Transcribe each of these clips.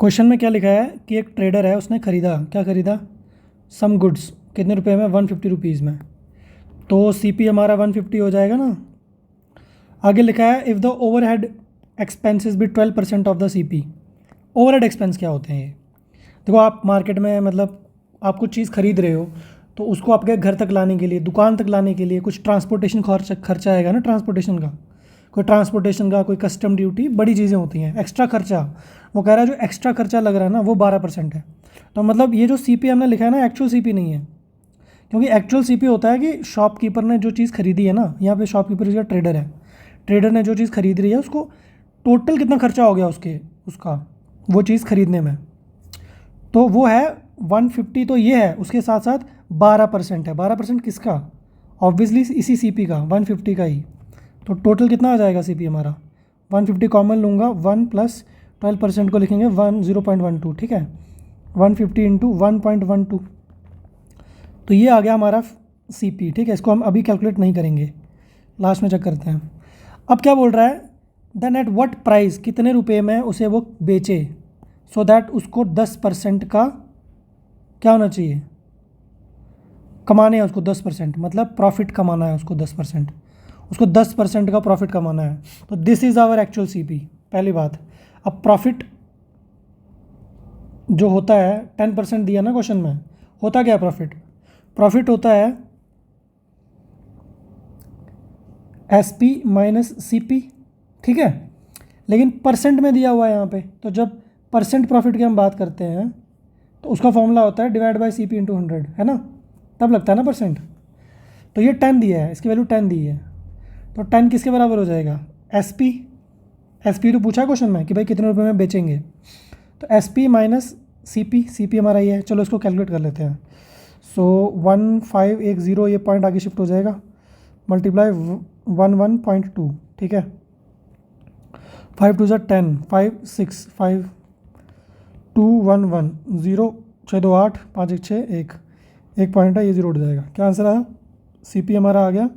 Question में क्या लिखा है कि एक ट्रेडर है, उसने ख़रीदा, क्या ख़रीदा, सम गुड्स, कितने रुपए में, 150 रुपीज़ में। तो सीपी हमारा 150 हो जाएगा ना। आगे लिखा है if the overhead expenses be 12% of the CP. Overhead expense क्या होते हैं ये? देखो, आप मार्केट में मतलब आप कुछ चीज़ खरीद रहे हो, तो उसको आपके घर तक लाने के लिए, दुकान तक लाने के लिए कुछ ट्रांसपोर्टेशन खर्चा आएगा ना, ट्रांसपोर्टेशन का, कोई ट्रांसपोर्टेशन का, कोई कस्टम ड्यूटी, बड़ी चीज़ें होती हैं, एक्स्ट्रा खर्चा। वो कह रहा है जो एक्स्ट्रा खर्चा लग रहा है ना वो 12% है। तो मतलब ये जो सीपी हमने लिखा है ना, एक्चुअल सीपी नहीं है, क्योंकि एक्चुअल सीपी होता है कि शॉपकीपर ने जो चीज़ खरीदी है ना, यहाँ पे शॉपकीपर या ट्रेडर है, ट्रेडर ने जो चीज़ खरीद रही है उसको टोटल कितना खर्चा हो गया उसका वो चीज़ खरीदने में, तो वो है 150। तो ये है, उसके साथ साथ 12% है। 12% किसका? ऑब्वियसली इसी सीपी का, 150 का ही। तो टोटल कितना आ जाएगा सीपी हमारा? 150 कॉमन लूँगा, 1 प्लस 12% को लिखेंगे 0.12, ठीक है, 150 इंटू 1.12, तो ये आ गया हमारा सीपी। ठीक है, इसको हम अभी कैलकुलेट नहीं करेंगे, लास्ट में चेक करते हैं। अब क्या बोल रहा है, देन एट व्हाट प्राइस, कितने रुपए में उसे वो बेचे, सो दैट उसको 10% का क्या होना चाहिए, कमाने है उसको 10%, मतलब प्रॉफिट कमाना है उसको 10%, उसको 10% का प्रॉफिट कमाना है। तो this is our actual CP, पहली बात। अब प्रॉफिट जो होता है 10% दिया ना क्वेश्चन में, होता क्या है प्रॉफिट? प्रॉफिट होता है SP माइनस CP, ठीक है, लेकिन परसेंट में दिया हुआ है यहाँ पे। तो जब परसेंट प्रॉफिट की हम बात करते हैं तो उसका फॉर्मूला होता है डिवाइड बाय CP इंटू 100, है ना, तब लगता है ना परसेंट। तो ये 10 दिया है, इसकी वैल्यू 10 दी है, तो 10 किसके बराबर हो जाएगा? SP तो पूछा क्वेश्चन में कि भाई कितने रुपए में बेचेंगे, तो SP माइनस CP हमारा ये है। चलो इसको कैलकुलेट कर लेते हैं। सो 1510, ये पॉइंट आगे शिफ्ट हो जाएगा, मल्टीप्लाई 11.2, ठीक है, 5 2 10, 5 6 5 2 1 1 0 6 2 8 5 1 6 1 पॉइंट है, ये 0 उठ जाएगा। क्या आंसर आया? CP हमारा आ गया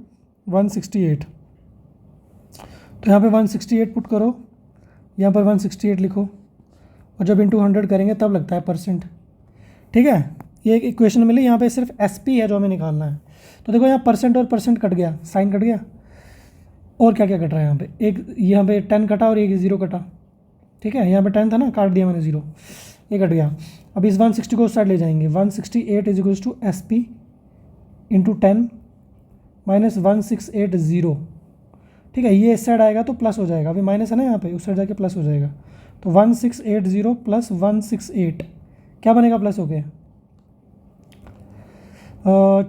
168। तो यहाँ पे 168 पुट करो, यहाँ पर 168 लिखो, और जब इंटू 100 करेंगे तब लगता है परसेंट। ठीक है, ये एक इक्वेशन मिली, यहाँ पे सिर्फ SP है जो हमें निकालना है। तो देखो यहाँ परसेंट और परसेंट कट गया, साइन कट गया, और क्या क्या कट रहा है यहाँ पे, एक यहाँ पे 10 कटा और एक 0 कटा, ठीक है, यहाँ पे 10 था ना, काट दिया मैंने 0, ये कट गया। अब इस 160 को उस साइड ले जाएंगे, 168 is equals to SP into 10 minus 1680, ठीक है, ये इस साइड आएगा तो प्लस हो जाएगा, अभी माइनस है ना यहाँ पे, उस साइड जाके प्लस हो जाएगा। तो 1680 प्लस 168 क्या बनेगा प्लस हो गया,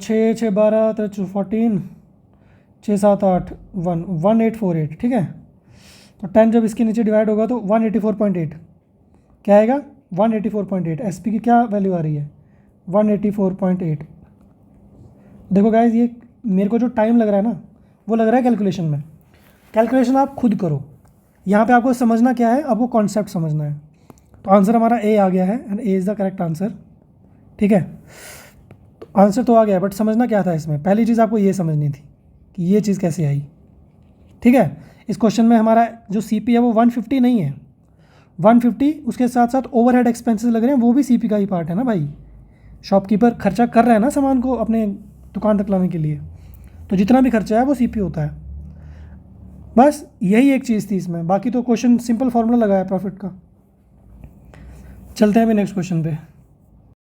6 6 12 14 6 7 8 1 1848, ठीक है। तो 10 जब इसके नीचे डिवाइड होगा तो 184.8 क्या आएगा, 184.8। SP की क्या वैल्यू आ रही है, 184.8। देखो गाइज, ये मेरे को जो टाइम लग रहा है ना वो लग रहा है कैलकुलेशन में। कैलकुलेशन आप खुद करो, यहाँ पे आपको समझना क्या है, आपको कॉन्सेप्ट समझना है। तो आंसर हमारा A आ गया है, and A is the correct answer, ठीक है। तो आंसर तो आ गया, बट समझना क्या था इसमें, पहली चीज़ आपको ये समझनी थी कि ये चीज़ कैसे आई, ठीक है। इस क्वेश्चन में हमारा जो CP है वो 150 नहीं है, 150 उसके साथ साथ ओवरहेड एक्सपेंसेस लग रहे हैं, वो भी CP का ही पार्ट है ना भाई। शॉपकीपर खर्चा कर रहा है ना सामान को अपने दुकान तक लाने के लिए, तो जितना भी खर्चा है वो CP होता है। बस यही एक चीज़ थी इसमें, बाकी तो क्वेश्चन सिंपल फार्मूला लगाया प्रॉफिट का। चलते हैं अभी नेक्स्ट क्वेश्चन पे।